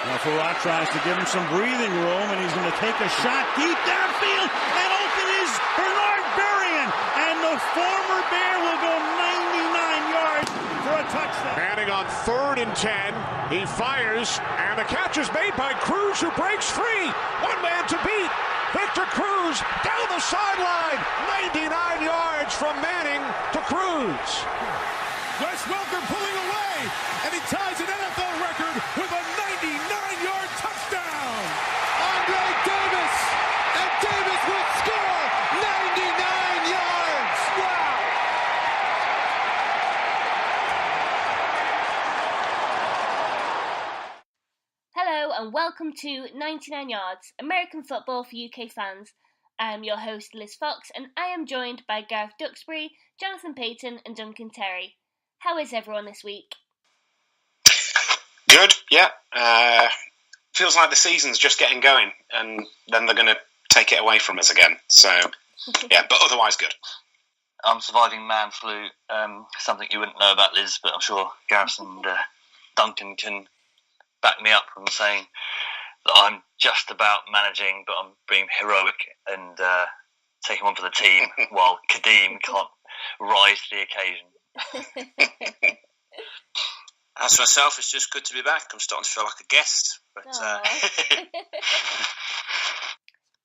Now Farrar tries to give him some breathing room, and he's going to take a shot deep downfield, and open is Bernard Berrien, and the former Bear will go 99 yards for a touchdown. Manning on 3rd and 10. He fires, and the catch is made by Cruz, who breaks free. One man to beat. Victor Cruz down the sideline. 99 yards from Manning to Cruz. Wes Welker pulling away, and he ties an NFL record with a 99-yard touchdown. Andre Davis, and Davis will score 99 yards. Wow. Hello and welcome to 99 Yards, American football for UK fans. I am your host Liz Fox, and I am joined by Gareth Duxbury, Jonathan Payton and Duncan Terry. How is everyone this week? Good, yeah. Feels like the season's just getting going, and then they're going to take it away from us again. So, yeah, but otherwise good. I'm surviving man flu, something you wouldn't know about, Liz, but I'm sure Gareth and Duncan can back me up from saying that I'm just about managing, but I'm being heroic and taking one for the team, while Kadeem can't rise to the occasion. As for myself, it's just good to be back. I'm starting to feel like a guest. But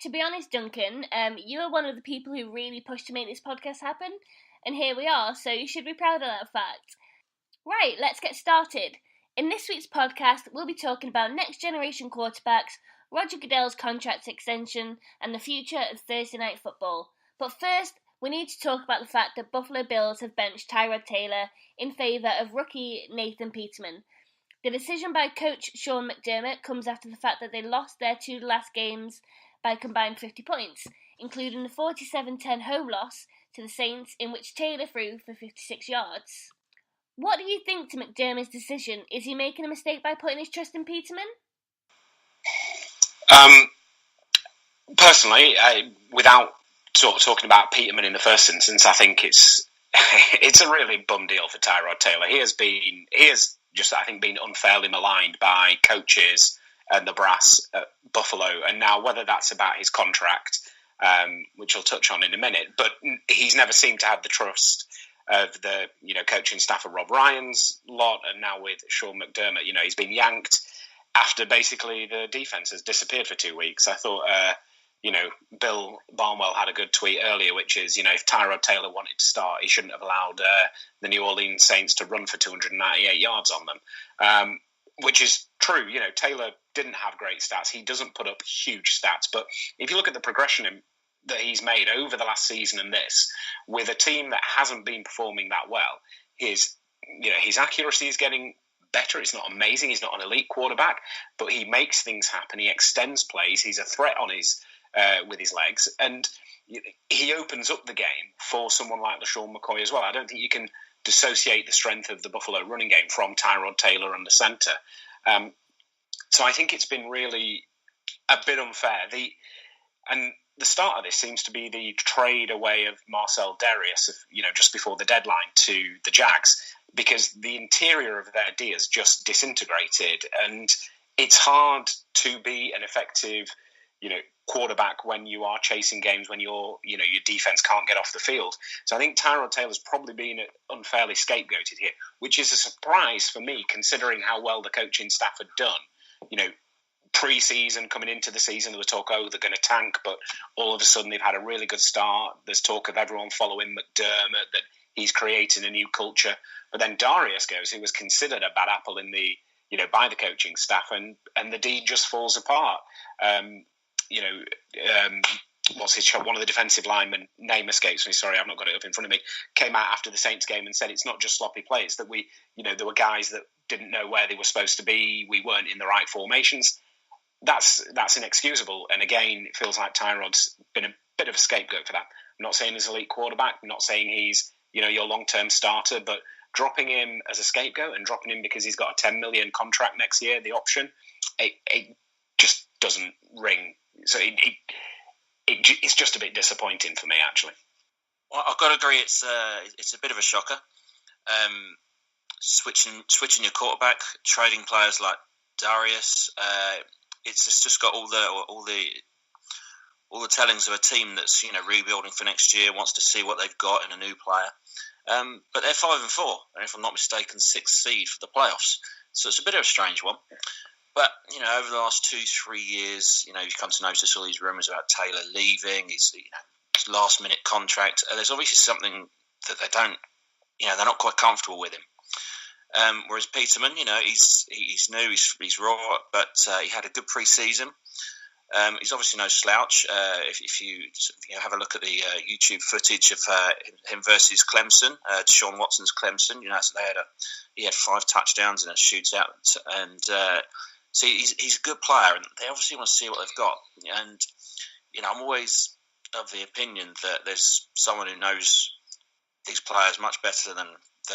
To be honest, Duncan, you are one of the people who really pushed to make this podcast happen, and here we are, so you should be proud of that fact. Right, let's get started. In this week's podcast, we'll be talking about next generation quarterbacks, Roger Goodell's contract extension, and the future of Thursday night football. But first, we need to talk about the fact that Buffalo Bills have benched Tyrod Taylor in favour of rookie Nathan Peterman. The decision by coach Sean McDermott comes after the fact that they lost their two last games by a combined 50 points, including the 47-10 home loss to the Saints, in which Taylor threw for 56 yards. What do you think to McDermott's decision? Is he making a mistake by putting his trust in Peterman? Personally, without talking about Peterman in the first instance, I think it's a really bum deal for Tyrod Taylor. He has just, I think, been unfairly maligned by coaches and the brass at Buffalo, and now whether that's about his contract, which I'll touch on in a minute, but he's never seemed to have the trust of the coaching staff of Rob Ryan's lot, and now with Sean McDermott, he's been yanked after basically the defense has disappeared for 2 weeks. I thought Bill Barnwell had a good tweet earlier, which is, if Tyrod Taylor wanted to start, he shouldn't have allowed the New Orleans Saints to run for 298 yards on them, which is true. Taylor didn't have great stats. He doesn't put up huge stats, but if you look at the progression that he's made over the last season and this, with a team that hasn't been performing that well, his accuracy is getting better. It's not amazing. He's not an elite quarterback, but he makes things happen. He extends plays. He's a threat on with his legs, and he opens up the game for someone like LaShawn McCoy as well. I don't think you can dissociate the strength of the Buffalo running game from Tyrod Taylor and the center. So I think it's been really a bit unfair. The start of this seems to be the trade away of Marcel Darius, just before the deadline to the Jags, because the interior of their D has just disintegrated, and it's hard to be an effective, quarterback when you are chasing games, when your defense can't get off the field. So I think Tyrod Taylor's probably been unfairly scapegoated here, which is a surprise for me, considering how well the coaching staff had done. Pre-season, coming into the season, there was talk, they're going to tank, but all of a sudden they've had a really good start. There's talk of everyone following McDermott, that he's creating a new culture. But then Darius goes, who was considered a bad apple in the, by the coaching staff, and the deed just falls apart. One of the defensive linemen, name escapes me, sorry, I've not got it up in front of me, came out after the Saints game and said it's not just sloppy play, it's that there were guys that didn't know where they were supposed to be, we weren't in the right formations. That's inexcusable, and again, it feels like Tyrod's been a bit of a scapegoat for that. I'm not saying he's an elite quarterback, I'm not saying he's your long-term starter, but dropping him as a scapegoat and dropping him because he's got a $10 million contract next year, the option, it just doesn't ring. So it's just a bit disappointing for me, actually. Well, I've got to agree. It's a bit of a shocker. Switching your quarterback, trading players like Darius. It's just got all the tellings of a team that's rebuilding for next year, wants to see what they've got in a new player. But they're 5-4, and if I'm not mistaken, 6th seed for the playoffs. So it's a bit of a strange one. But over the last 2-3 years, you've come to notice all these rumours about Taylor leaving, his last-minute contract. There's obviously something that they don't, they're not quite comfortable with him. Whereas Peterman, he's new, he's raw, but he had a good pre-season. He's obviously no slouch. If you have a look at the YouTube footage of him versus Clemson, Deshaun Watson's Clemson, he had 5 touchdowns in a shootout, and so he's a good player, and they obviously want to see what they've got. And I'm always of the opinion that there's someone who knows these players much better than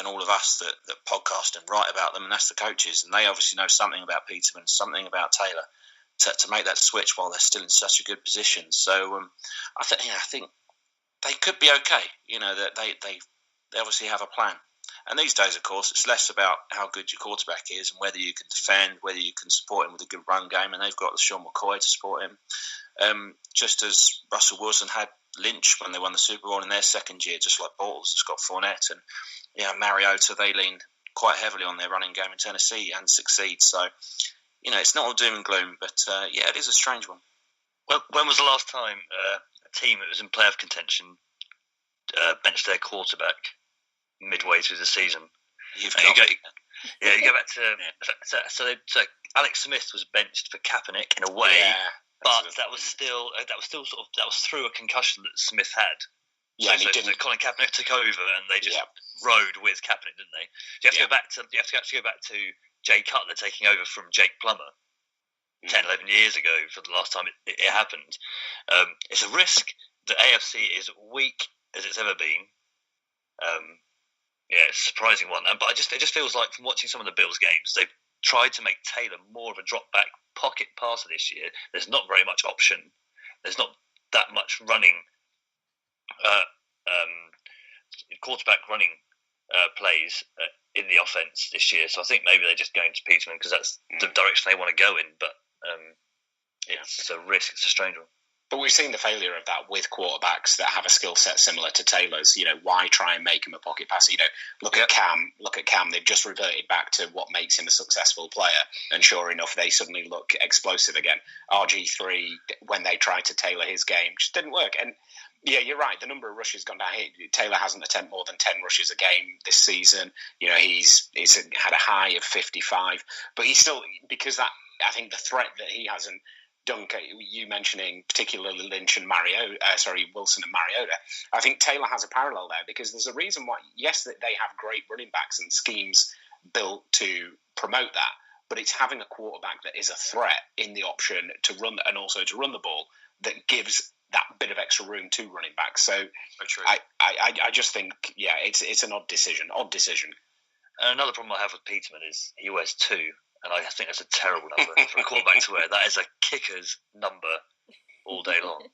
all of us that podcast and write about them, and that's the coaches. And they obviously know something about Peterman, something about Taylor, to make that switch while they're still in such a good position. So I think they could be okay. That they obviously have a plan. And these days, of course, it's less about how good your quarterback is and whether you can defend, whether you can support him with a good run game. And they've got Sean McCoy to support him, just as Russell Wilson had Lynch when they won the Super Bowl in their second year, just like Bortles has got Fournette, and Mariota. They leaned quite heavily on their running game in Tennessee and succeed. So it's not all doom and gloom, but it is a strange one. Well, when was the last time a team that was in playoff contention benched their quarterback midway through the season? You go back to so Alex Smith was benched for Kaepernick in a way, but that was still through a concussion that Smith had. Yeah, so Colin Kaepernick took over, and they just rode with Kaepernick, didn't they? You have to go back to Jay Cutler taking over from Jake Plummer 10, 11 years ago for the last time it happened. It's a risk. The AFC is weak as it's ever been. It's a surprising one. But it just feels like from watching some of the Bills games, they've tried to make Taylor more of a drop-back pocket passer this year. There's not very much option. There's not that much running, quarterback running plays in the offense this year. So I think maybe they're just going to Peterman because that's the direction they want to go in. But it's a risk. It's a strange one. But we've seen the failure of that with quarterbacks that have a skill set similar to Taylor's. Why try and make him a pocket passer? Look at Cam. They've just reverted back to what makes him a successful player. And sure enough, they suddenly look explosive again. RG3, when they tried to tailor his game, just didn't work. And yeah, you're right. The number of rushes gone down. Taylor hasn't attempted more than 10 rushes a game this season. He's had a high of 55. But he's still, because that, I think the threat that he has, and Dunk, you mentioning particularly Lynch and Wilson and Mariota, I think Taylor has a parallel there because there's a reason why, yes, that they have great running backs and schemes built to promote that, but it's having a quarterback that is a threat in the option to run and also to run the ball that gives that bit of extra room to running backs. So I just think, it's an odd decision. And another problem I have with Peterman is he wears 2. And I think that's a terrible number for a quarterback to wear. That is a kicker's number all day long.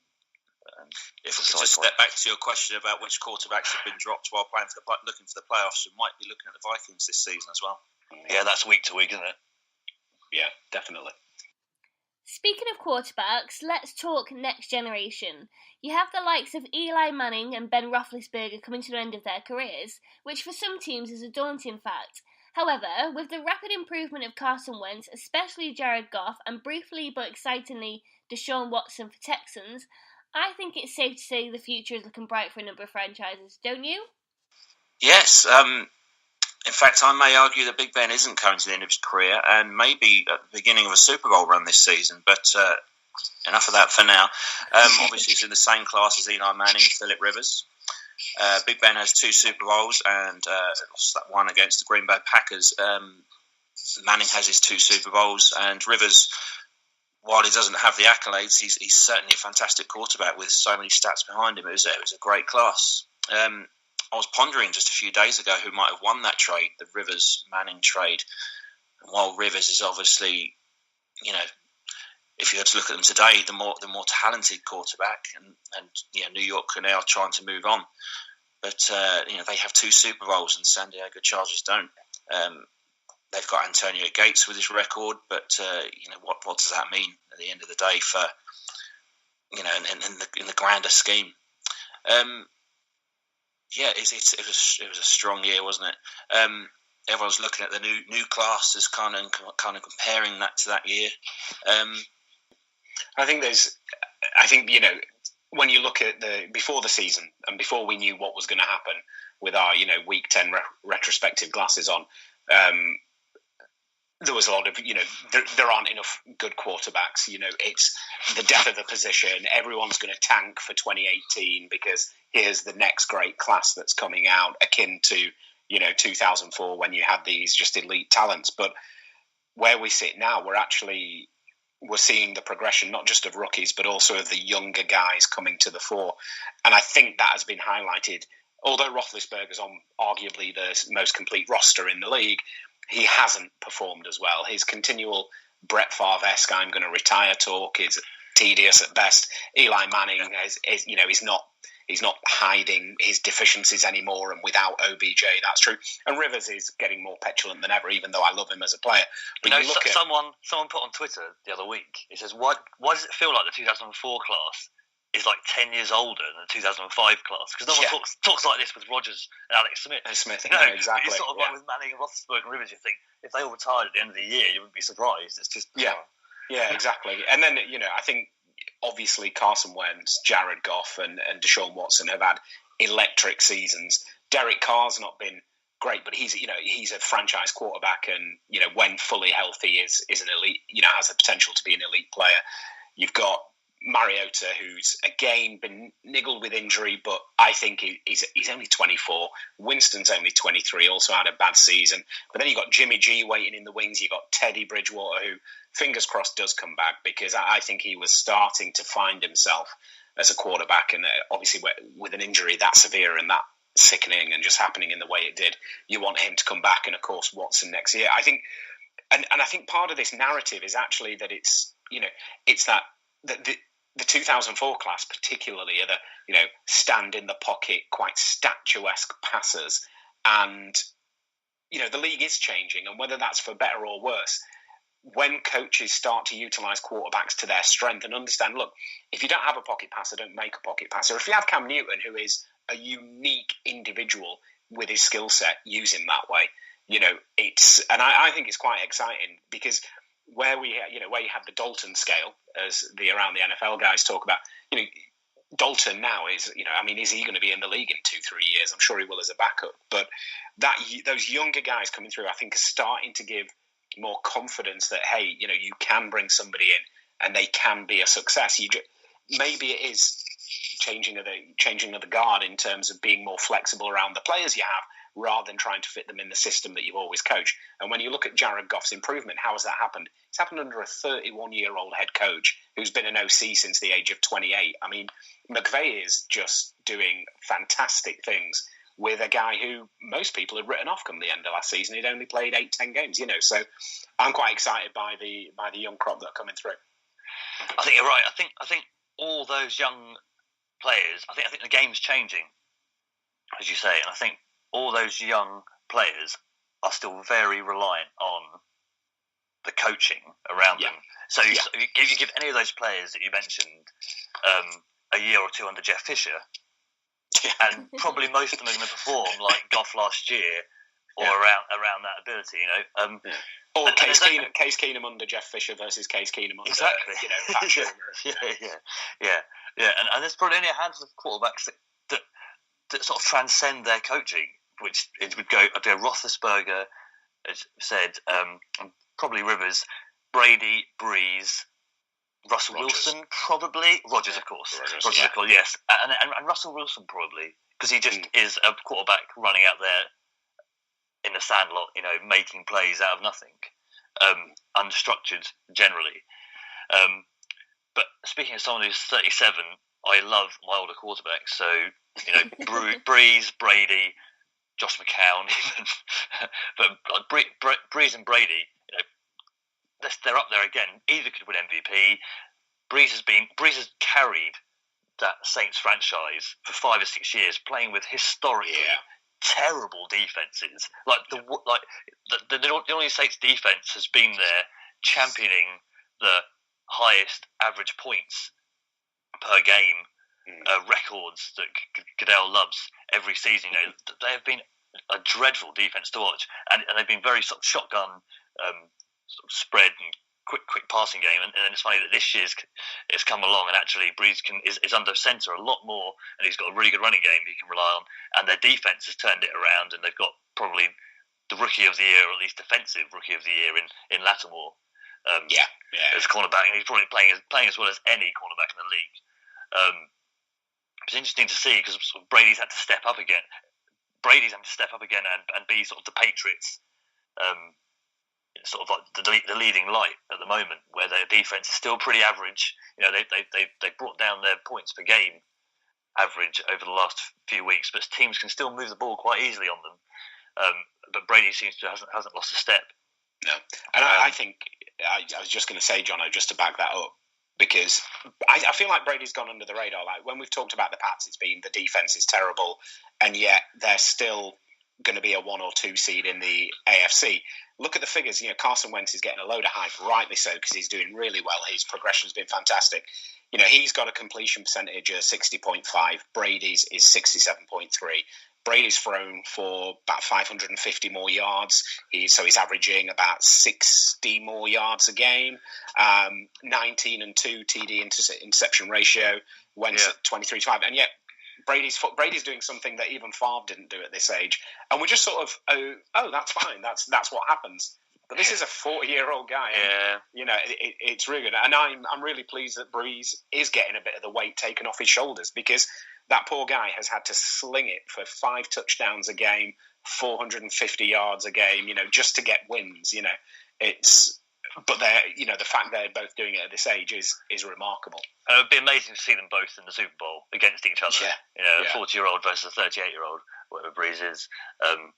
If we could just step back to your question about which quarterbacks have been dropped while looking for the playoffs, we might be looking at the Vikings this season as well. Yeah, that's week to week, isn't it? Yeah, definitely. Speaking of quarterbacks, let's talk next generation. You have the likes of Eli Manning and Ben Roethlisberger coming to the end of their careers, which for some teams is a daunting fact. However, with the rapid improvement of Carson Wentz, especially Jared Goff, and briefly but excitingly Deshaun Watson for Texans, I think it's safe to say the future is looking bright for a number of franchises, don't you? Yes. In fact, I may argue that Big Ben isn't coming to the end of his career and maybe at the beginning of a Super Bowl run this season, but enough of that for now. Obviously, he's in the same class as Eli Manning, Phillip Rivers. Big Ben has 2 Super Bowls and lost that one against the Green Bay Packers. Manning has his 2 Super Bowls, and Rivers, while he doesn't have the accolades, he's certainly a fantastic quarterback with so many stats behind him. It was a great class. I was pondering just a few days ago who might have won that trade, the Rivers-Manning trade. And while Rivers is obviously, if you were to look at them today, the more talented quarterback, and New York are now trying to move on, but they have 2 Super Bowls and San Diego Chargers don't. they've got Antonio Gates with his record, but what does that mean at the end of the day for in the grander scheme? It was a strong year, wasn't it? Everyone's looking at the new class as kind of comparing that to that year. I think when you look at before the season and before we knew what was going to happen with our week 10 retrospective glasses on, there was a lot of there aren't enough good quarterbacks. It's the depth of the position. Everyone's going to tank for 2018 because here's the next great class that's coming out, akin to 2004 when you had these just elite talents. But where we sit now, we're seeing the progression not just of rookies but also of the younger guys coming to the fore, and I think that has been highlighted. Although Roethlisberger's on arguably the most complete roster in the league, he hasn't performed as well. His continual Brett Favre-esque "I'm going to retire" talk is tedious at best. Eli Manning he's not hiding his deficiencies anymore, and without OBJ, that's true. And Rivers is getting more petulant than ever, even though I love him as a player. But someone put on Twitter the other week. He says, "Why does it feel like the 2004 class is like 10 years older than the 2005 class?" Because no one talks like this with Rodgers and Alex Smith. Exactly. It's sort of like with Manning and Roethlisberger and Rivers. You think if they all retired at the end of the year, you wouldn't be surprised. It's just exactly. And then I think obviously Carson Wentz, Jared Goff, and Deshaun Watson have had electric seasons. Derek Carr's not been great, but he's a franchise quarterback, and when fully healthy is an elite. Has the potential to be an elite player. You've got Mariota, who's again been niggled with injury, but I think he's only 24. Winston's only 23, also had a bad season. But then you've got Jimmy G waiting in the wings. You've got Teddy Bridgewater, who, fingers crossed, does come back, because I think he was starting to find himself as a quarterback. And obviously with an injury that severe and that sickening and just happening in the way it did, you want him to come back. And of course, Watson next year. I think, and I think part of this narrative is actually that it's that the 2004 class particularly are the stand in the pocket, quite statuesque passers, and the league is changing, and whether that's for better or worse, when coaches start to utilize quarterbacks to their strength and understand, look, if you don't have a pocket passer, don't make a pocket passer. If you have Cam Newton, who is a unique individual with his skill set, use him that way. I think it's quite exciting, because where you have the Dalton scale, as around the NFL guys talk about, Dalton now is, is he going to be in the league in 2-3 years? I'm sure he will as a backup. But those younger guys coming through, I think, are starting to give more confidence that, hey, you can bring somebody in and they can be a success. Maybe it is changing of the guard in terms of being more flexible around the players you have, rather than trying to fit them in the system that you've always coached. And when you look at Jared Goff's improvement, how has that happened? It's happened under a 31-year-old head coach who's been an OC since the age of 28. I mean, McVay is just doing fantastic things with a guy who most people had written off come the end of last season. He'd only played 8-10 games, So I'm quite excited by the young crop that are coming through. I think you're right. I think all those young players, I think the game's changing, as you say, and I think all those young players are still very reliant on the coaching around them. So you give any of those players that you mentioned a year or two under Jeff Fisher, and probably most of them are going to perform like Goff last year, or around that ability, Or Case Keenum under Jeff Fisher versus Case Keenum under Pat Shermer. And there's probably only a handful of quarterbacks that sort of transcend their coaching, which it would go Roethlisberger, as said, probably Rivers, Brady, Breeze, Russell Wilson, probably Rodgers, of course. Rodgers, of course, yes, and Russell Wilson probably, because he just is a quarterback running out there in the sandlot, making plays out of nothing, unstructured generally. But speaking of someone who's 37, I love my older quarterbacks. So Breeze, Brady, Josh McCown, even. But Breeze and Brady, they're up there again. Either could win MVP. Breeze has carried that Saints franchise for 5 or 6 years, playing with historically terrible defenses. The United States defense has been there championing the highest average points per game records that Goodell loves every season. They have been a dreadful defense to watch, and they've been very sort of shotgun sort of spread and quick passing game. And it's funny that this year's it's come along, and actually Breeze is under centre a lot more, and he's got a really good running game he can rely on. And their defense has turned it around, and they've got probably the rookie of the year, or at least defensive rookie of the year in Lattimore. As cornerback, and he's probably playing as well as any cornerback in the league. It's interesting to see because Brady's had to step up again. And be sort of the Patriots, sort of like the leading light at the moment, where their defense is still pretty average. They brought down their points per game average over the last few weeks, but teams can still move the ball quite easily on them. But Brady seems to hasn't lost a step. No, and I think I was just going to say, Jonno, just to back that up, because I feel like Brady's gone under the radar. Like when we've talked about the Pats, it's been the defense is terrible, and yet they're still going to be a 1 or 2 seed in the AFC. Look at the figures. Carson Wentz is getting a load of hype, rightly so, because he's doing really well. His progression's been fantastic. He's got a completion percentage of 60.5. Brady's is 67.3. Brady's thrown for about 550 more yards. He's averaging about 60 more yards a game. 19 and 2 TD interception ratio. Wentz at 23-5, and yet Brady's doing something that even Favre didn't do at this age, and we're just sort of that's fine. That's what happens. But this is a 40-year-old guy. And, it's really good, and I'm really pleased that Breeze is getting a bit of the weight taken off his shoulders, because that poor guy has had to sling it for 5 touchdowns a game, 450 yards a game, just to get wins. But the fact they're both doing it at this age is remarkable. It would be amazing to see them both in the Super Bowl against each other. A 40-year-old versus a 38-year-old, whatever Breeze is. And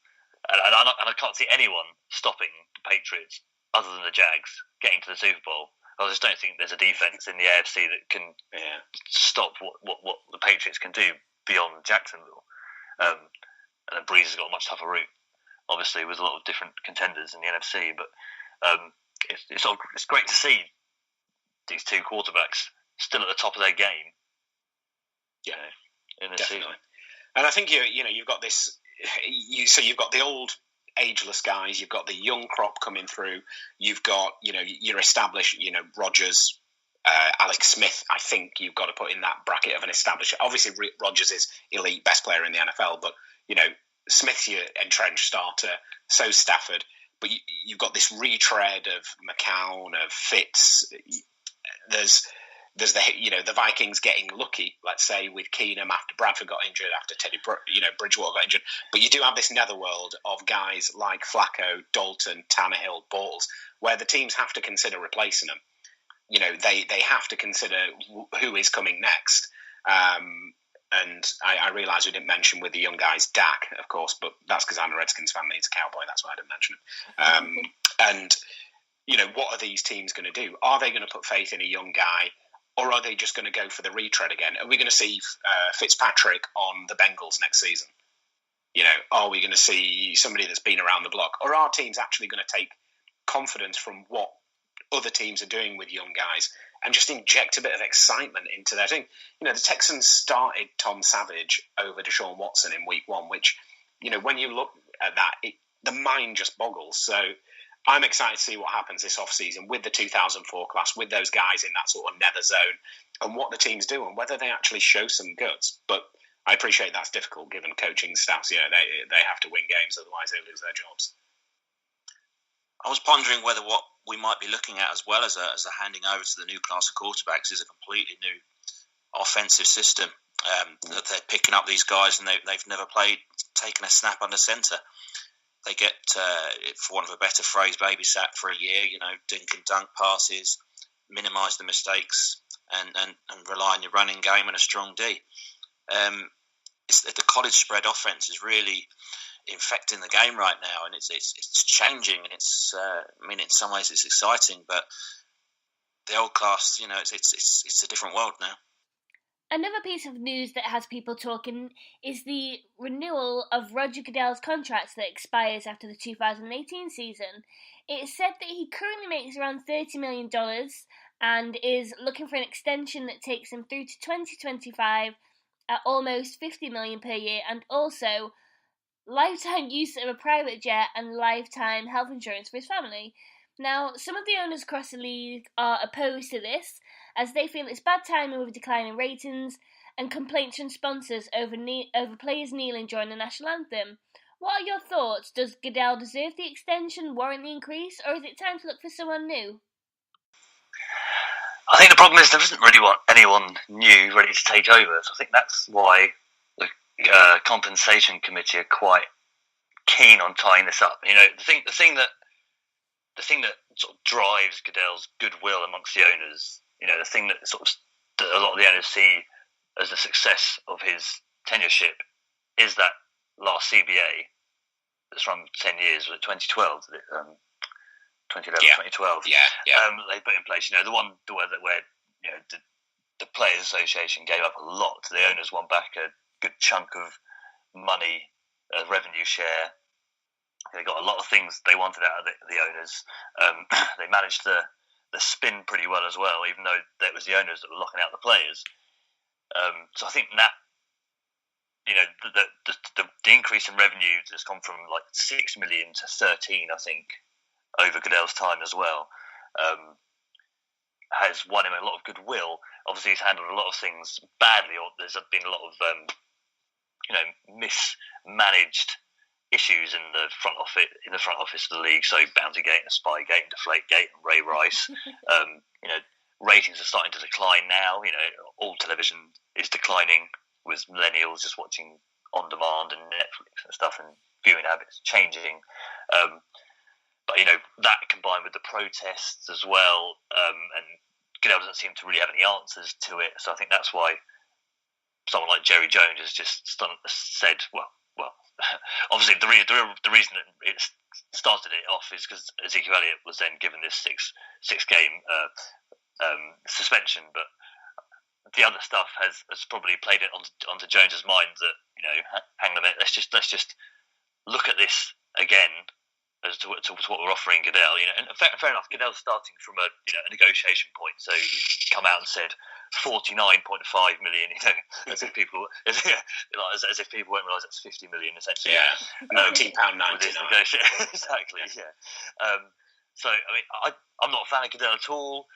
I can't see anyone stopping the Patriots other than the Jags getting to the Super Bowl. I just don't think there's a defense in the AFC that can stop what the Patriots can do beyond Jacksonville. And then Breeze has got a much tougher route, obviously, with a lot of different contenders in the NFC. But it's great to see these two quarterbacks still at the top of their game. In this season. And I think you've got this. So you've got the old ageless guys. You've got the young crop coming through. You've got your established Rodgers, Alex Smith. I think you've got to put in that bracket of an established. Obviously, Rodgers is elite, best player in the NFL, but Smith's your entrenched starter. So Stafford. But you've got this retread of McCown, of Fitz. There's the Vikings getting lucky, let's say, with Keenum after Bradford got injured, after Bridgewater got injured. But you do have this netherworld of guys like Flacco, Dalton, Tannehill, Bortles, where the teams have to consider replacing them. They have to consider who is coming next. And I realise we didn't mention with the young guys Dak, of course, but that's because I'm a Redskins fan and he's a Cowboy. That's why I didn't mention him. And what are these teams going to do? Are they going to put faith in a young guy, or are they just going to go for the retread again? Are we going to see Fitzpatrick on the Bengals next season? Are we going to see somebody that's been around the block, or are teams actually going to take confidence from what other teams are doing with young guys and just inject a bit of excitement into their thing? The Texans started Tom Savage over Deshaun Watson in week 1, which, when you look at that, the mind just boggles. So I'm excited to see what happens this offseason with the 2004 class, with those guys in that sort of nether zone, and what the teams do and whether they actually show some guts. But I appreciate that's difficult given coaching staffs. They have to win games, otherwise they lose their jobs. I was pondering whether what we might be looking at, as well as a handing over to the new class of quarterbacks, is a completely new offensive system. That they're picking up these guys and they've never taken a snap under centre. They get, for want of a better phrase, babysat for a year. Dink and dunk passes, minimise the mistakes, and rely on your running game and a strong D. The college spread offense is really infecting the game right now, and it's changing, and it's in some ways it's exciting, but the old class, it's a different world now. Another piece of news that has people talking is the renewal of Roger Goodell's contract that expires after the 2018 season. It's said that he currently makes around $30 million and is looking for an extension that takes him through to 2025 at almost $50 million per year, and also lifetime use of a private jet and lifetime health insurance for his family. Now, some of the owners across the league are opposed to this, as they feel it's bad timing with declining ratings and complaints from sponsors over players kneeling during the national anthem. What are your thoughts? Does Goodell deserve the extension, warrant the increase, or is it time to look for someone new? I think the problem is there isn't really anyone new ready to take over. So I think that's why the compensation committee are quite keen on tying this up. The thing that sort of drives Goodell's goodwill amongst the owners, the thing that that a lot of the owners see as the success of his tenureship is that last CBA that's run 10 years, was it 2012? 2011, Yeah. 2012. Yeah. They put in place, the one where the Players Association gave up a lot to the owners, won back a good chunk of money, revenue share. They got a lot of things they wanted out of the owners. They managed the spin pretty well as well, even though it was the owners that were locking out the players. So I think that the increase in revenue has gone from like 6 million to 13, I think, over Goodell's time as well, has won him a lot of goodwill. Obviously, he's handled a lot of things badly, or there's been a lot of mismanaged issues in the front office of the league. So Bountygate and Spygate and Deflategate and Ray Rice. Ratings are starting to decline now. All television is declining, with millennials just watching on demand and Netflix and stuff, and viewing habits changing. But that combined with the protests as well, and Goodell doesn't seem to really have any answers to it. So I think that's why someone like Jerry Jones has just said, well, obviously the reason that it started it off is because Ezekiel Elliott was then given this six game suspension, but the other stuff has probably played it onto Jones's mind that hang on a minute, let's just look at this again as to what we're offering Goodell. And fair enough, Goodell's starting from a negotiation point, so he's come out and said 49.5 million. As if people won't realise that's 50 million essentially. Yeah, £19.99. Exactly. Yeah. So I mean, I'm not a fan of Goodell at all.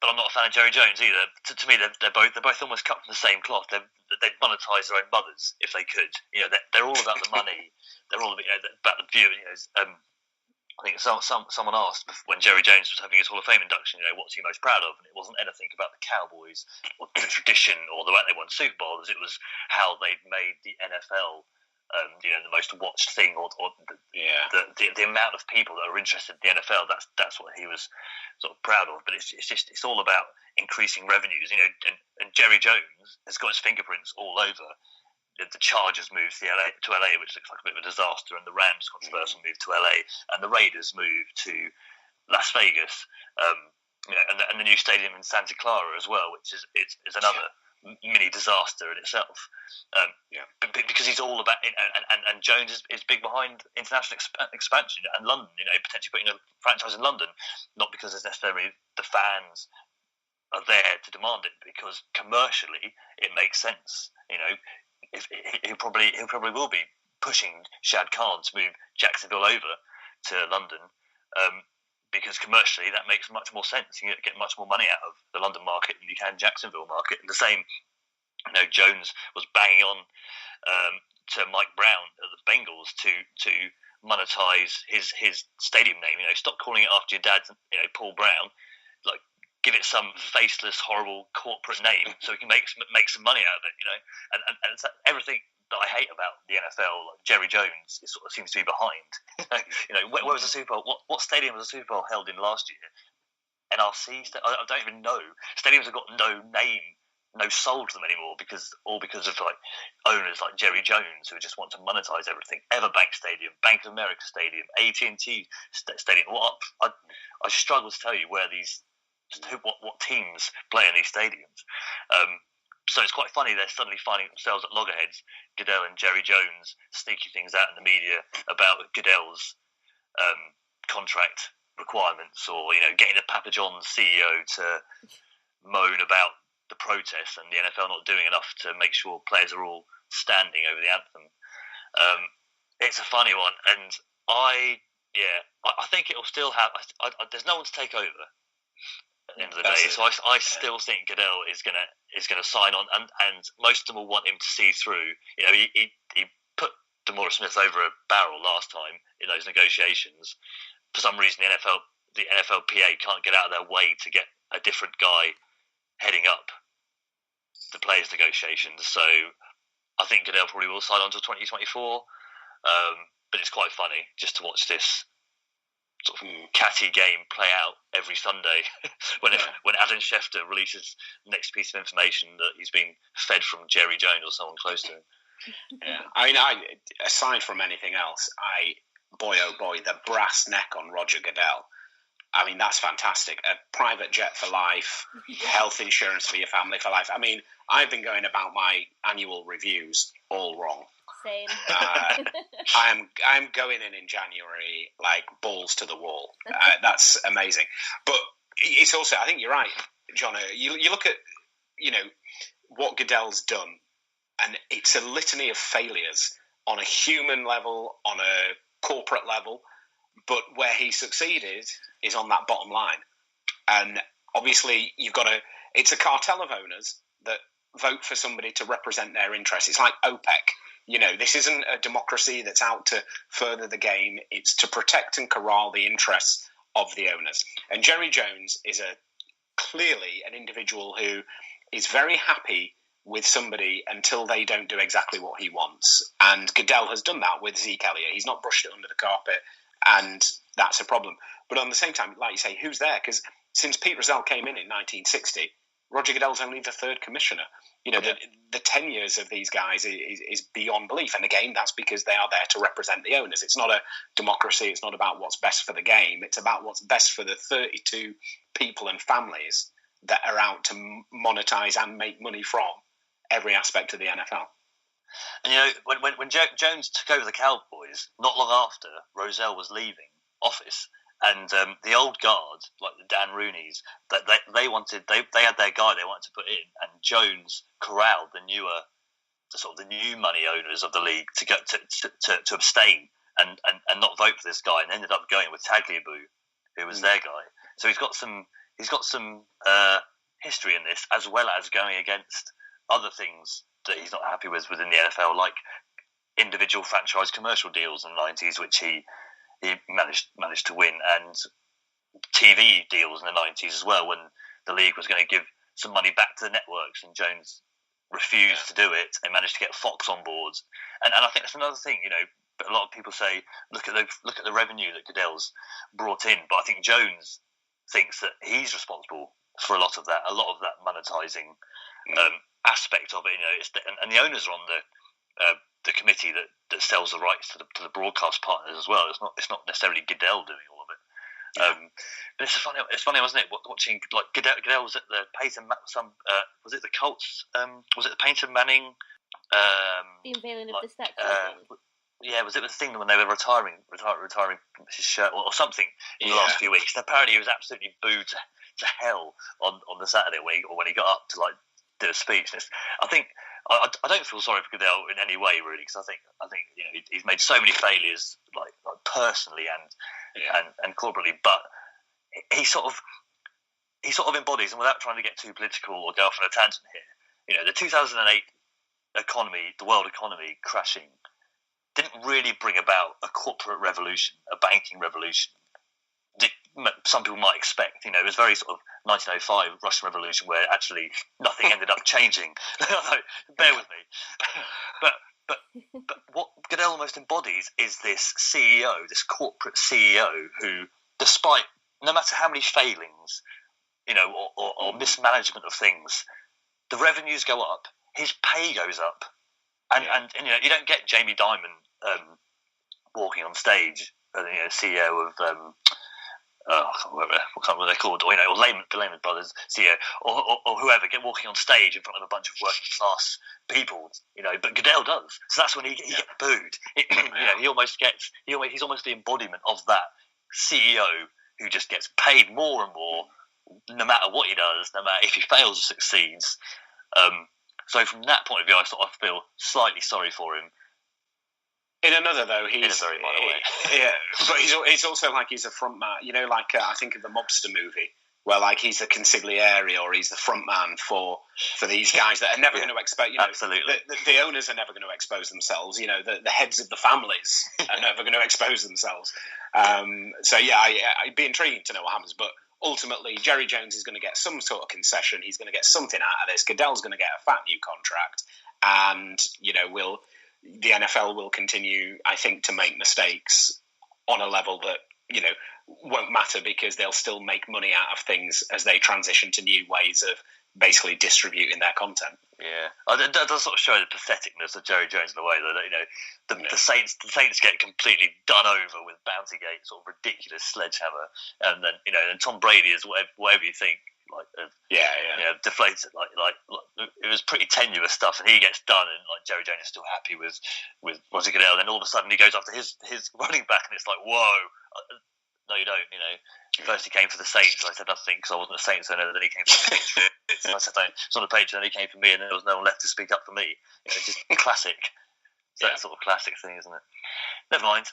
But I'm not a fan of Jerry Jones either. To me, they're both almost cut from the same cloth. They'd monetise their own mothers if they could. They're all about the money. They're all about the view. I think someone asked when Jerry Jones was having his Hall of Fame induction, what's he most proud of? And it wasn't anything about the Cowboys or the tradition or the way they won Super Bowls. It was how they'd made the NFL the most watched thing, or the amount of people that are interested in the NFL. That's what he was sort of proud of. But it's all about increasing revenues, and Jerry Jones has got his fingerprints all over. The Chargers moved to LA, which looks like a bit of a disaster, and the Rams controversial moved to LA, and the Raiders moved to Las Vegas, and the new stadium in Santa Clara as well, which is another mini disaster in itself. Because he's all about and Jones is big behind international expansion and London. Potentially putting a franchise in London, not because there's necessarily the fans are there to demand it, because commercially it makes sense. He probably will be pushing Shad Khan to move Jacksonville over to London, because commercially that makes much more sense. You get much more money out of the London market than you can Jacksonville market. And the same, Jones was banging on to Mike Brown at the Bengals to monetize his stadium name. Stop calling it after your dad, Paul Brown. Like, give it some faceless, horrible corporate name so we can make some money out of it. And it's everything that I hate about the NFL. Like Jerry Jones sort of seems to be behind. Where was the Super Bowl? What stadium was the Super Bowl held in last year? NRC? I don't even know. Stadiums have got no name, no soul to them anymore because of like owners like Jerry Jones who just want to monetize everything. Everbank Stadium, Bank of America Stadium, AT&T Stadium. I struggle to tell you where these what teams play in these stadiums. So it's quite funny they're suddenly finding themselves at loggerheads, Goodell and Jerry Jones sneaking things out in the media about Goodell's contract requirements, or getting the Papa John's CEO to moan about the protests and the NFL not doing enough to make sure players are all standing over the anthem. It's a funny one, and I think it'll still have. There's no one to take over at the end of the day, so I still think Goodell is gonna sign on, and most of them will want him to see through. He put DeMaurice Smith over a barrel last time in those negotiations. For some reason, the NFLPA can't get out of their way to get a different guy heading up the players' negotiations. So I think Goodell probably will sign on until 2024. But it's quite funny just to watch this sort of catty game play out every Sunday when Adam Schefter releases the next piece of information that he's been fed from Jerry Jones or someone close to him. Yeah, I mean, aside from anything else, boy oh boy, the brass neck on Roger Goodell. I mean, that's fantastic. A private jet for life, health insurance for your family for life. I mean, I've been going about my annual reviews all wrong. Same. I'm going in January like balls to the wall. That's amazing. But it's also, I think you're right, Jonno. You look at what Goodell's done, and it's a litany of failures on a human level, on a corporate level. But where he succeeded is on that bottom line. And obviously it's a cartel of owners that vote for somebody to represent their interests. It's like OPEC. This isn't a democracy that's out to further the game. It's to protect and corral the interests of the owners. And Jerry Jones is clearly an individual who is very happy with somebody until they don't do exactly what he wants. And Goodell has done that with Zeke Elliott. He's not brushed it under the carpet. And that's a problem. But on the same time, like you say, who's there? Because since Pete Rozelle came in 1960, Roger Goodell's only the third commissioner. The tenures of these guys is beyond belief. And again, that's because they are there to represent the owners. It's not a democracy. It's not about what's best for the game. It's about what's best for the 32 people and families that are out to monetize and make money from every aspect of the NFL. And when Jones took over the Cowboys, not long after, Rozelle was leaving office, and the old guard, like the Dan Rooneys, they had their guy they wanted to put in, and Jones corralled the new money owners of the league to abstain and not vote for this guy, and ended up going with Tagliabue, who was their guy. So he's got some history in this, as well as going against other things that he's not happy with within the NFL, like individual franchise commercial deals in the 90s, which he managed to win, and TV deals in the 90s as well, when the league was going to give some money back to the networks, and Jones refused to do it and managed to get Fox on board. And I think that's another thing, but a lot of people say, look at the revenue that Goodell's brought in, but I think Jones thinks that he's responsible for a lot of that monetizing aspect of it. And the owners are on the committee that sells the rights to the broadcast partners as well. It's not necessarily Goodell doing all of it. But it's funny, wasn't it? Watching like Goodell was at the Peyton was it the Colts? Was it the Peyton Manning? The unveiling of the statue. Was it the thing when they were retiring his shirt or something in the last few weeks? And apparently he was absolutely booed to hell on the Saturday week, or when he got up to do a speech. I think I don't feel sorry for Goodell in any way, really, because I think he's made so many failures, like personally and corporately, but he sort of embodies, and without trying to get too political or go off on a tangent here, the 2008 economy, the world economy crashing, didn't really bring about a corporate revolution, a banking revolution. Some people might expect, it was very sort of 1905 Russian Revolution, where actually nothing ended up changing. Bear with me. But what Goodell almost embodies is this CEO, this corporate CEO, who, despite no matter how many failings, or mismanagement of things, the revenues go up, his pay goes up, and you don't get Jamie Dimon walking on stage, CEO of I can't remember what they're called, or the Lehman Brothers CEO, or whoever, get walking on stage in front of a bunch of working class people, but Goodell does. So that's when he gets booed. He's almost the embodiment of that CEO who just gets paid more and more, no matter what he does, no matter if he fails or succeeds. So from that point of view, I sort of feel slightly sorry for him. In another, though, in a very minor way. Yeah, but he's also like he's a front man. I think of the Mobster movie, where like he's the consigliere or he's the front man for these guys that are never going to expose. Absolutely. The owners are never going to expose themselves. The heads of the families are never going to expose themselves. I'd be intrigued to know what happens. But ultimately, Jerry Jones is going to get some sort of concession. He's going to get something out of this. Goodell's going to get a fat new contract, and the NFL will continue, I think, to make mistakes on a level that, won't matter because they'll still make money out of things as they transition to new ways of basically distributing their content. Yeah, that does sort of show the patheticness of Jerry Jones in a way, though. The Saints get completely done over with Bountygate, sort of ridiculous sledgehammer, and then and Tom Brady is whatever you think. Deflated. Like it was pretty tenuous stuff, and he gets done, and like Jerry Jones is still happy with Roger Goodell. And then all of a sudden he goes after his running back, and it's like, whoa, no, you don't. First he came for the Saints, I said nothing because I wasn't a Saints owner. Then he came for the Patriots. I said it's on the page, and then he came for me, and then there was no one left to speak up for me. It's just classic. That sort of classic thing, isn't it? Never mind.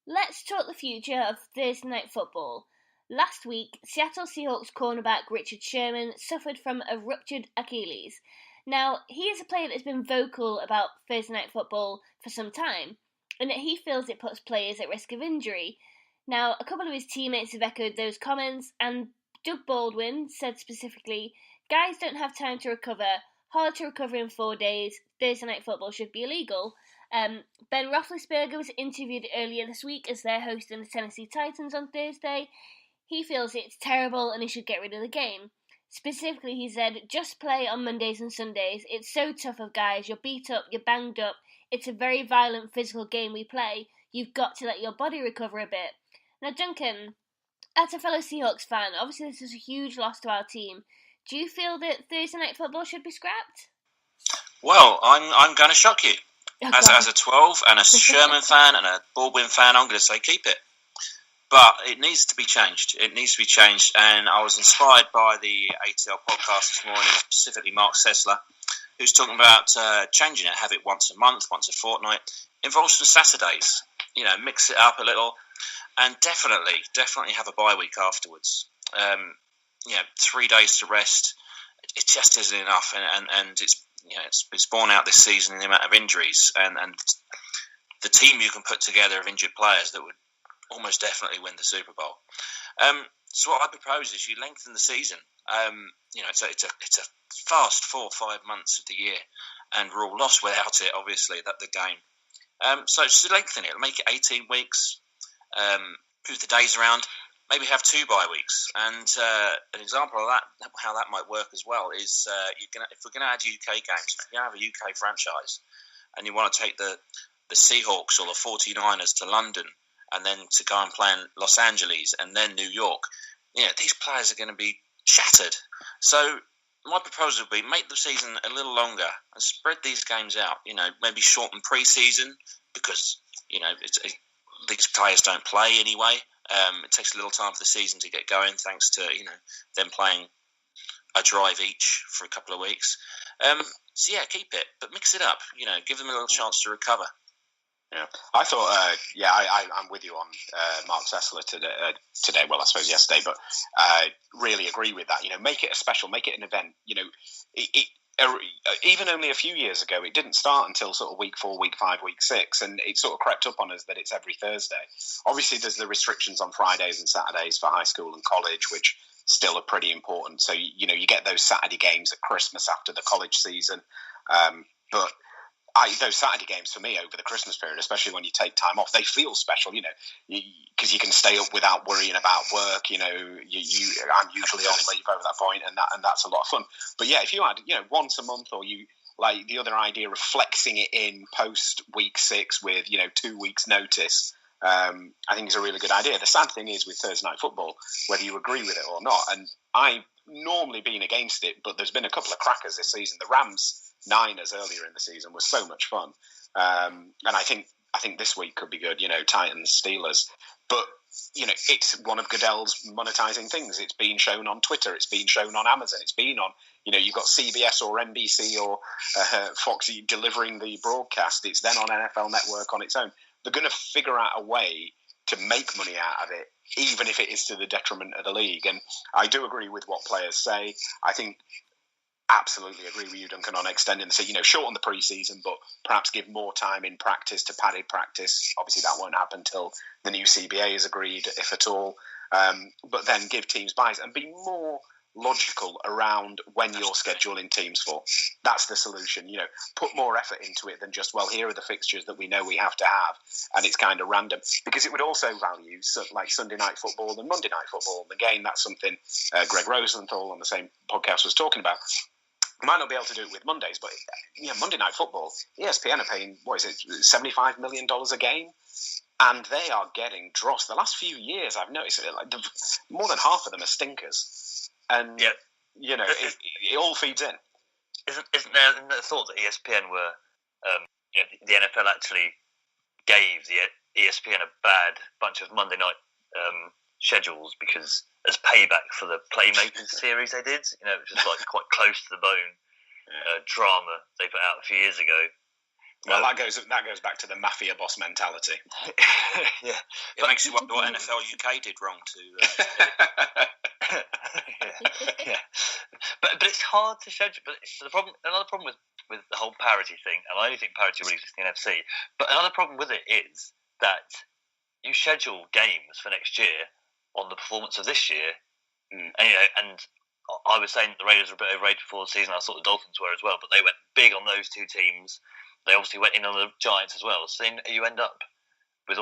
Let's talk the future of Thursday Night Football. Last week, Seattle Seahawks cornerback Richard Sherman suffered from a ruptured Achilles. Now, he is a player that's been vocal about Thursday Night Football for some time, and that he feels it puts players at risk of injury. Now, a couple of his teammates have echoed those comments, and Doug Baldwin said specifically, "Guys don't have time to recover, hard to recover in 4 days, Thursday Night Football should be illegal." Ben Roethlisberger was interviewed earlier this week as they're hosting the Tennessee Titans on Thursday. He feels it's terrible and he should get rid of the game. Specifically, he said, "Just play on Mondays and Sundays. It's so tough of guys. You're beat up, you're banged up. It's a very violent physical game we play. You've got to let your body recover a bit." Now, Duncan, as a fellow Seahawks fan, obviously this is a huge loss to our team. Do you feel that Thursday Night Football should be scrapped? Well, I'm going to shock you. As a 12 and a Sherman fan and a Baldwin fan, I'm going to say keep it. But it needs to be changed. And I was inspired by the ATL podcast this morning, specifically Mark Sessler, who's talking about changing it, have it once a month, once a fortnight, involve some Saturdays, mix it up a little, and definitely have a bye week afterwards. 3 days to rest, it just isn't enough, and it's borne out this season in the amount of injuries and the team you can put together of injured players that would almost definitely win the Super Bowl. So what I propose is you lengthen the season. It's a fast 4 or 5 months of the year, and we're all lost without it. Obviously, that the game. So just lengthen it, make it 18 weeks. Move the days around. Maybe have 2 bye weeks. And an example of that, how that might work as well, is if we're going to add UK games, if you're going to have a UK franchise, and you want to take the Seahawks or the 49ers to London, and then to go and play in Los Angeles and then New York, these players are going to be shattered. So my proposal would be make the season a little longer and spread these games out. Maybe shorten pre-season because these players don't play anyway. It takes a little time for the season to get going, thanks to them playing a drive each for a couple of weeks. Keep it, but mix it up. Give them a little chance to recover. Yeah, I thought. I'm with you on Mark Sessler today. Well, I suppose yesterday, but really agree with that. Make it a special, make it an event. Even only a few years ago, it didn't start until sort of week 4, week 5, week 6, and it sort of crept up on us that it's every Thursday. Obviously, there's the restrictions on Fridays and Saturdays for high school and college, which still are pretty important. So you get those Saturday games at Christmas after the college season, but those Saturday games for me over the Christmas period, especially when you take time off, they feel special, because you can stay up without worrying about work. I'm usually on leave over that point, and that's a lot of fun. But yeah, if you had, once a month, or you like the other idea of flexing it in post week 6 with, 2 weeks notice, I think it's a really good idea. The sad thing is with Thursday Night Football, whether you agree with it or not, and I've normally been against it, but there's been a couple of crackers this season. The Rams-Niners earlier in the season was so much fun. And I think this week could be good, Titans-Steelers. But, it's one of Goodell's monetizing things. It's been shown on Twitter. It's been shown on Amazon. It's been on, you've got CBS or NBC or Fox delivering the broadcast. It's then on NFL Network on its own. They're going to figure out a way to make money out of it, even if it is to the detriment of the league. And I do agree with what players say. I think absolutely agree with you, Duncan, on extending the season. Shorten the pre-season, but perhaps give more time in practice to padded practice. Obviously, that won't happen until the new CBA is agreed, if at all. But then give teams buys and be more logical around when you're scheduling teams for. That's the solution. Put more effort into it than just, here are the fixtures that we know we have to have, and it's kind of random. Because it would also value like Sunday night football and Monday night football. And again, that's something Greg Rosenthal on the same podcast was talking about. Might not be able to do it with Mondays, but Monday Night Football, ESPN are paying, $75 million a game? And they are getting dross. The last few years, I've noticed more than half of them are stinkers. And, it all feeds in. Isn't there a thought that ESPN were, the NFL actually gave the ESPN a bad bunch of Monday night schedules because as payback for the Playmakers series they did, which is quite close to the bone drama they put out a few years ago. Well, that goes back to the mafia boss mentality. Yeah, it makes you wonder what NFL UK did wrong to. Yeah, but it's hard to schedule. But another problem with the whole parity thing, and I only think parity really exists in the NFC. But another problem with it is that you schedule games for next year on the performance of this year, and I was saying that the Raiders were a bit overrated before the season. I thought the Dolphins were as well, but they went big on those two teams. They obviously went in on the Giants as well. So then you end up with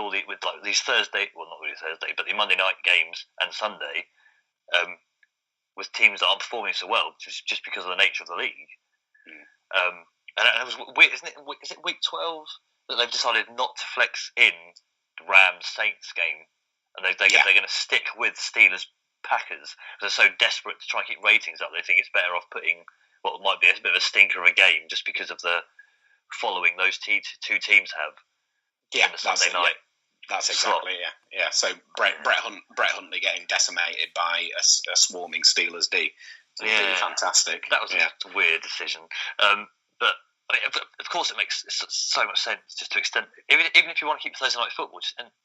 these Thursday, well, not really Thursday, but the Monday night games and Sunday, with teams that aren't performing so well just because of the nature of the league. And it was weird, isn't it? Is it week 12 that they've decided not to flex in the Rams Saints game, and they're going to stick with Steelers Packers because they're so desperate to try and keep ratings up. They think it's better off putting what might be a bit of a stinker of a game just because of the following those two teams have. Yeah, the Sunday night. That's exactly yeah. So Brett Huntley getting decimated by a swarming Steelers D. Really fantastic. That was a weird decision. But I mean, of course, it makes so much sense just to extend. Even if you want to keep Thursday night football,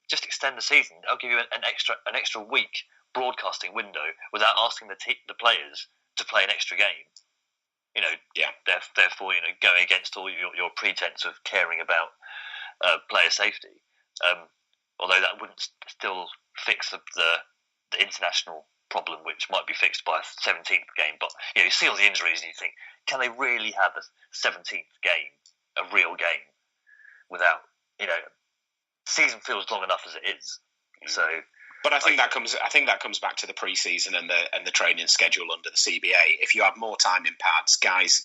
just extend the season. I'll give you an extra week broadcasting window without asking the players to play an extra game. Therefore, going against all your pretense of caring about player safety. Although that wouldn't still fix the international problem, which might be fixed by a 17th game. But you see all the injuries and you think, can they really have a 17th game, a real game, without, season feels long enough as it is. So, but I think that comes back to the preseason and the training schedule under the CBA. If you have more time in pads, guys,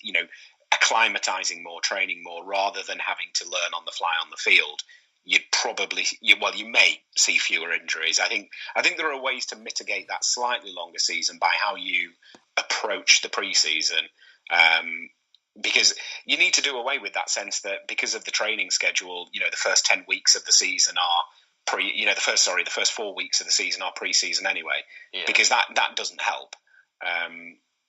acclimatizing more, training more, rather than having to learn on the fly on the field, you may see fewer injuries. I think there are ways to mitigate that slightly longer season by how you approach the preseason, because you need to do away with that sense that because of the training schedule, the first 10 weeks of the season are the first 4 weeks of the season are preseason anyway, because that doesn't help.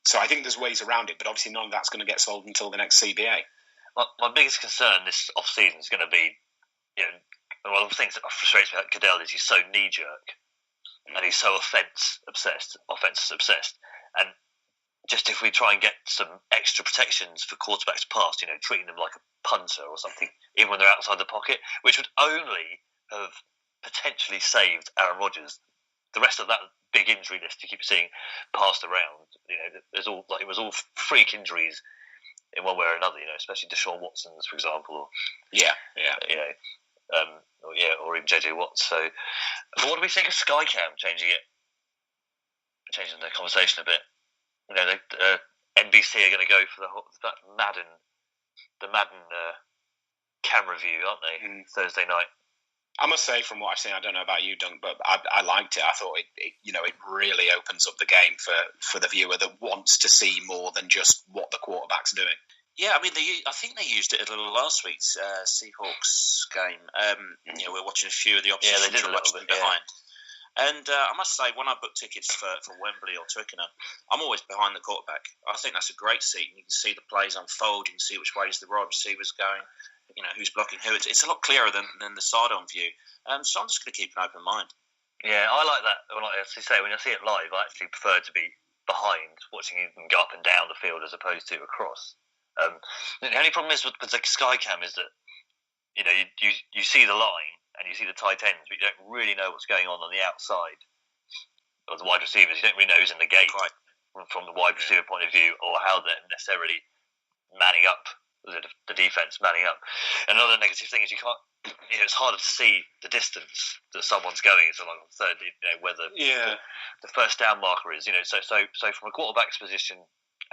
So I think there's ways around it, but obviously none of that's going to get solved until the next CBA. Well, my biggest concern this off season is going to be, one of the things that frustrates me about Goodell is he's so knee-jerk and he's so offense obsessed, and just if we try and get some extra protections for quarterbacks past, treating them like a punter or something, even when they're outside the pocket, which would only have potentially saved Aaron Rodgers. The rest of that big injury list you keep seeing passed around, it was all freak injuries in one way or another, especially Deshaun Watson's, for example, or even JJ Watt. So, what do we think of Skycam changing the conversation a bit? NBC are going to go for the Madden camera view, aren't they? Thursday night. I must say, from what I've seen, I don't know about you, Dunk, but I liked it. I thought it really opens up the game for the viewer that wants to see more than just what the quarterback's doing. Yeah, I mean, I think they used it a little last week's Seahawks game. We're watching a few of the opposition. Yeah, they did a little bit behind. And I must say, when I book tickets for Wembley or Twickenham, I'm always behind the quarterback. I think that's a great seat. You can see the plays unfold. You can see which ways the wide receiver's going. Who's blocking who. It's a lot clearer than the side-on view. So I'm just going to keep an open mind. Yeah, I like that. When I see it live, I actually prefer to be behind, watching them go up and down the field as opposed to across. The only problem is with the Sky Cam is that you see the line and you see the tight ends, but you don't really know what's going on the outside of the wide receivers. You don't really know who's in the game from the wide receiver point of view, or how they're necessarily manning up, the defense manning up. Another negative thing is you can't. It's harder to see the distance that someone's going. So like on third, where the first down marker is. So from a quarterback's position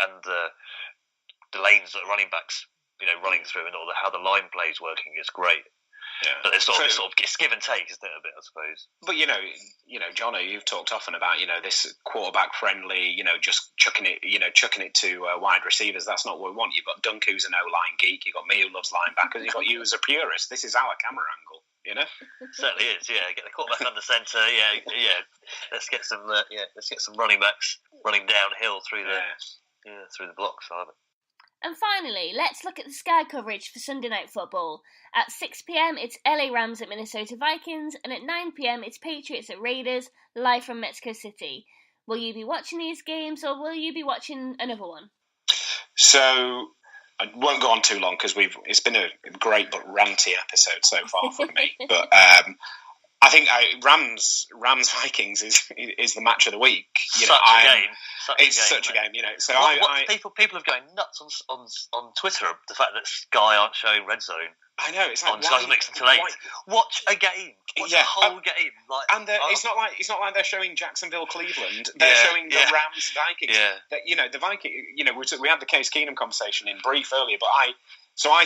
and the lanes that the running backs running through, and how the line plays working is great. Yeah. But it's it's give and take, isn't it, a bit, I suppose. But Jonno, you've talked often about this quarterback friendly, just chucking it to wide receivers. That's not what we want. You've got Dunk, who's an O-line geek. You've got me, who loves linebackers. You've got you as a purist. This is our camera angle. Certainly is. Yeah, get the quarterback under centre. Yeah. Let's get some running backs running downhill through the blocks. And finally, let's look at the Sky coverage for Sunday Night Football. At 6 p.m, it's LA Rams at Minnesota Vikings, and at 9 p.m, it's Patriots at Raiders, live from Mexico City. Will you be watching these games, or will you be watching another one? So, I won't go on too long, because it's been a great but ranty episode so far for me. But I think Rams Vikings is the match of the week. Such a game. Such a game. So people are going nuts on Twitter the fact that Sky aren't showing Red Zone. I know, it's like on Sky Mix until 8. Watch a game. Watch a whole game. It's not like they're showing Jacksonville, Cleveland. They're showing the Rams Vikings. Yeah. The Vikings. We had the Case Keenum conversation in brief earlier, but I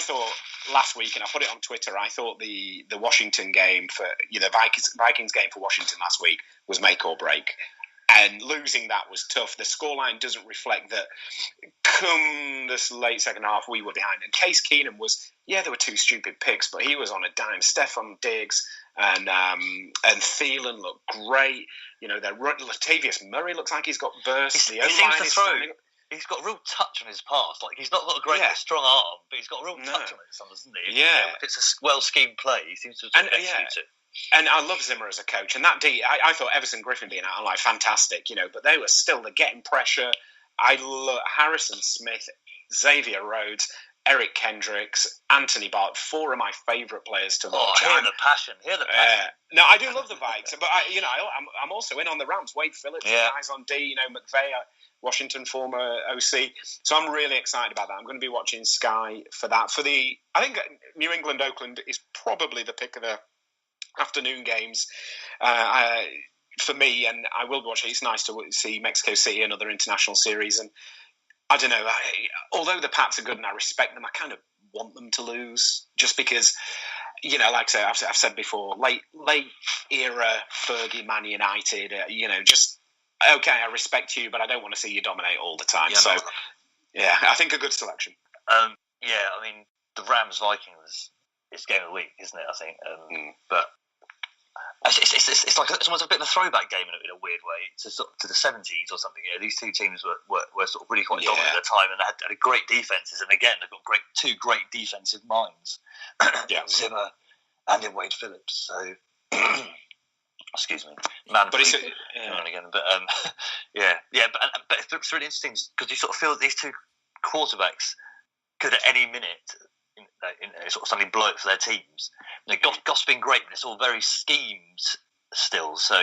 thought last week, and I put it on Twitter, I thought the Washington game for the Vikings game for Washington last week was make or break. And losing that was tough. The scoreline doesn't reflect that. Come this late second half, we were behind. And Case Keenum was, there were two stupid picks, but he was on a dime. Stephon Diggs and Thielen looked great. Latavius Murray looks like he's got burst. He seems to throw. He's got a real touch on his pass. Like, he's not got a great strong arm, but he's got a real touch on it, doesn't he? Yeah. If it's a well-schemed play, he seems to execute it. And I love Zimmer as a coach. And that I thought Everson Griffin being out, I'm fantastic, but they were still, they're getting pressure. I love Harrison Smith, Xavier Rhodes, Eric Kendricks, Anthony Barr, 4 of my favourite players to watch. Hear the passion. No, I do love the Vikes, but I'm also in on the Rams. Wade Phillips, guys on D, McVay, Washington former OC. So I'm really excited about that. I'm going to be watching Sky for that. I think New England Oakland is probably the pick of the afternoon games for me, and I will watch it. It's nice to see Mexico City, another international series, and I don't know. Although the Pats are good and I respect them, I kind of want them to lose, just because, like I say, I've said before, late era Fergie Man United. Just okay, I respect you, but I don't want to see you dominate all the time. I think a good selection. I mean, the Rams Vikings is game of the week, isn't it? I think, but. It's almost a bit of a throwback game in a weird way to the 70s or something. These two teams were sort of really quite dominant at the time, and they had great defenses. And again, they've got two great defensive minds, Zimmer and in Wade Phillips. So, excuse me, man. But again, but it's really interesting because you sort of feel that these two quarterbacks could at any minute. Sort of suddenly blow it for their teams. Goff's been great, but it's all very schemed still. So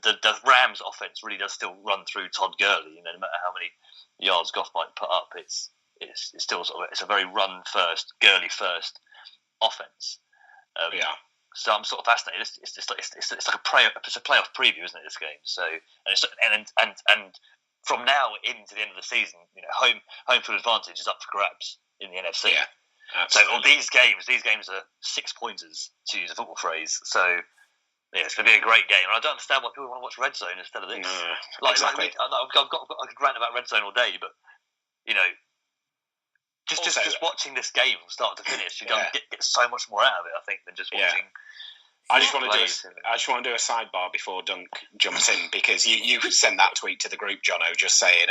the Rams' offense really does still run through Todd Gurley. No matter how many yards Goff might put up, it's still it's a very run first, Gurley first offense. So I'm sort of fascinated. It's like a playoff preview, isn't it? This game. So and from now into the end of the season, home field advantage is up for grabs in the NFC. Absolutely. So all these games are 6-pointers, to use a football phrase. So yeah, it's going to be a great game. And I don't understand why people want to watch Red Zone instead of this. Exactly. I could rant about Red Zone all day, but you know, just watching this game from start to finish, you're going to get so much more out of it, I think, than just watching. I just want to do a sidebar before Dunk jumps in, because you sent that tweet to the group, Jonno, just saying,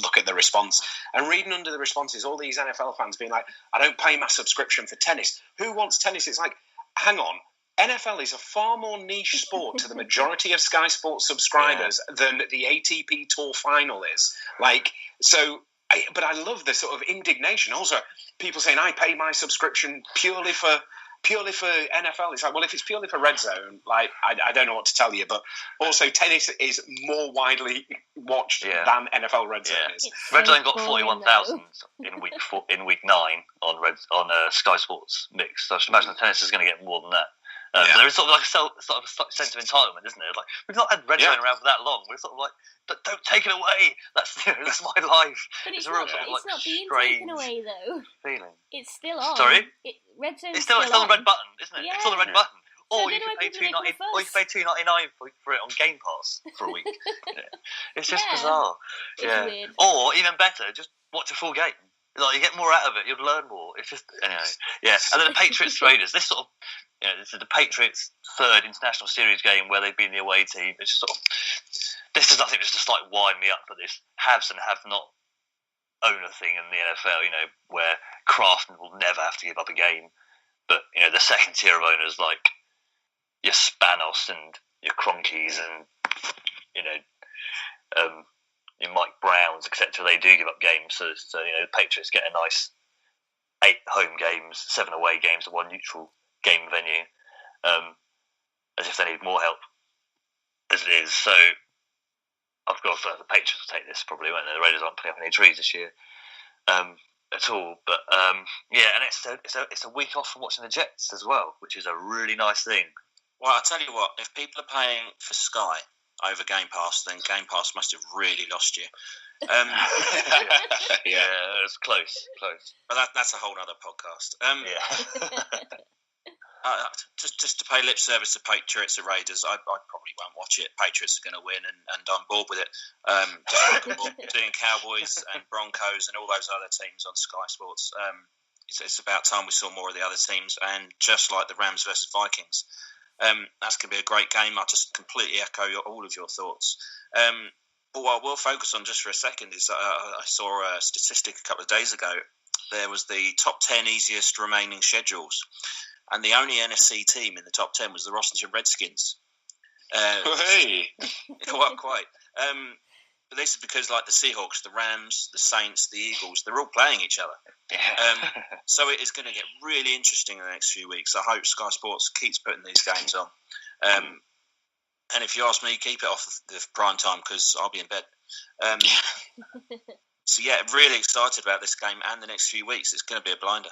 look at the response. And reading under the responses, all these NFL fans being like, I don't pay my subscription for tennis. Who wants tennis? It's like, hang on. NFL is a far more niche sport to the majority of Sky Sports subscribers than the ATP Tour Final is. But I love the sort of indignation. Also, people saying, I pay my subscription purely for NFL. It's like, well, if it's purely for Red Zone, like, I don't know what to tell you. But also, tennis is more widely watched than NFL Red Zone is. Red Zone got 41,000 in week 9 on Sky Sports Mix. So I should imagine tennis is going to get more than that. There is sort of like a sense of entitlement, isn't it? Like, we've not had Red Zone around for that long. We're sort of like, don't take it away. That's my life. But it's a not, real sort of, it's not being taken away though. Feeling. It's still on. Sorry? Red Zone's it's still on the red button, isn't it? Yeah. It's on the red button. So Or you can pay $2.99 for it on Game Pass for a week. It's just bizarre. It's weird. Or even better, just watch a full game. Like, you get more out of it. You'll learn more. It's just anyway. Yeah. And then the Patriots Raiders. This sort of this is the Patriots' third international series game where they've been the away team. It's just sort of this is nothing just to like wind me up for this haves and have not owner thing in the NFL. Where craftsmen will never have to give up a game, but the second tier of owners like your Spanos and your Cronkies and your Mike Browns, etc. They do give up games, so the Patriots get a nice 8 home games, 7 away games, and 1 neutral game venue, as if they need more help as it is. So I've got the Patriots will take this probably, won't they? The Raiders aren't putting up any trees this year at all. But and it's a week off from watching the Jets as well, which is a really nice thing. Well, I tell you what, if people are paying for Sky over Game Pass, then Game Pass must have really lost you. It's close. But that's a whole other podcast. Just to pay lip service to Patriots and Raiders, I probably won't watch it. Patriots are going to win, and I'm bored with it. Doing Cowboys and Broncos and all those other teams on Sky Sports. It's about time we saw more of the other teams, and just like the Rams versus Vikings, that's going to be a great game. I just completely echo all of your thoughts. But what I will focus on just for a second is I saw a statistic a couple of days ago. There was the top 10 easiest remaining schedules, and the only NFC team in the top 10 was the Washington Redskins. Well, quite. But this is because, like the Seahawks, the Rams, the Saints, the Eagles, they're all playing each other. So it is going to get really interesting in the next few weeks. I hope Sky Sports keeps putting these games on. And if you ask me, keep it off the prime time because I'll be in bed. So, really excited about this game and the next few weeks. It's going to be a blinder.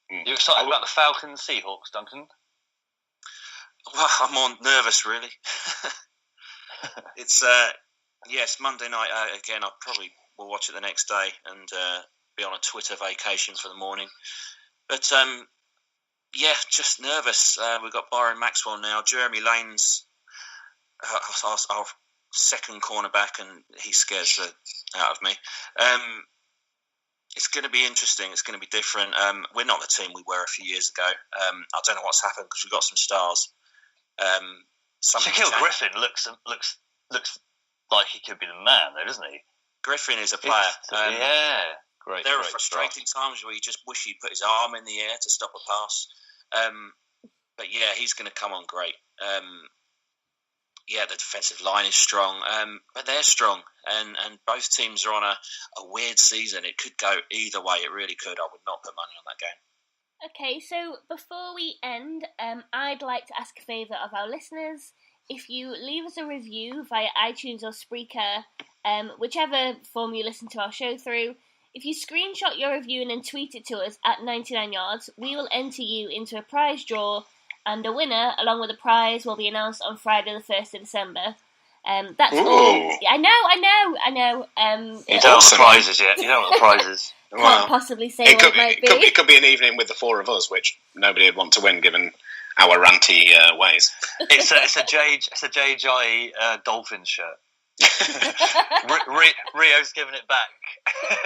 You excited about the Falcons Seahawks, Duncan? Well, I'm more nervous, really. It's Monday night. Again, I probably will watch it the next day and be on a Twitter vacation for the morning. But just nervous. We've got Byron Maxwell now. Jeremy Lane's our second cornerback, and he scares the out of me. It's going to be interesting. It's going to be different. We're not the team we were a few years ago. I don't know what's happened because we've got some stars. Shaquille Griffin looks like he could be the man, though, doesn't he? Griffin is a player. Great. There are frustrating times where you just wish he'd put his arm in the air to stop a pass. But he's going to come on great. The defensive line is strong, but they're strong, and both teams are on a weird season. It could go either way. It really could. I would not put money on that game. Okay, so before we end, I'd like to ask a favour of our listeners. If you leave us a review via iTunes or Spreaker, whichever form you listen to our show through, if you screenshot your review and then tweet it to us at 99 Yards, we will enter you into a prize draw, and the winner, along with the prize, will be announced on Friday the 1st of December. That's all. I know. You don't want the prizes yet. You don't want the prizes. Can't possibly say what it might be. It could be an evening with the four of us, which nobody would want to win given our ranty ways. It's a JJ Dolphins shirt. Rio's giving it back.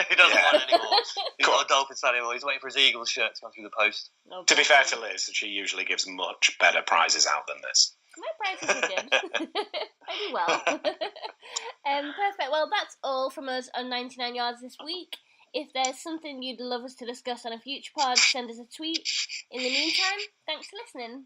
He doesn't want it anymore. He's not a Dolphins fan anymore. He's waiting for his Eagles shirt to come through the post. Oh, to be fair to Liz, she usually gives much better prizes out than this. My prizes are good. I do well. Perfect. Well, that's all from us on 99 Yards this week. If there's something you'd love us to discuss on a future pod, send us a tweet. In the meantime, thanks for listening.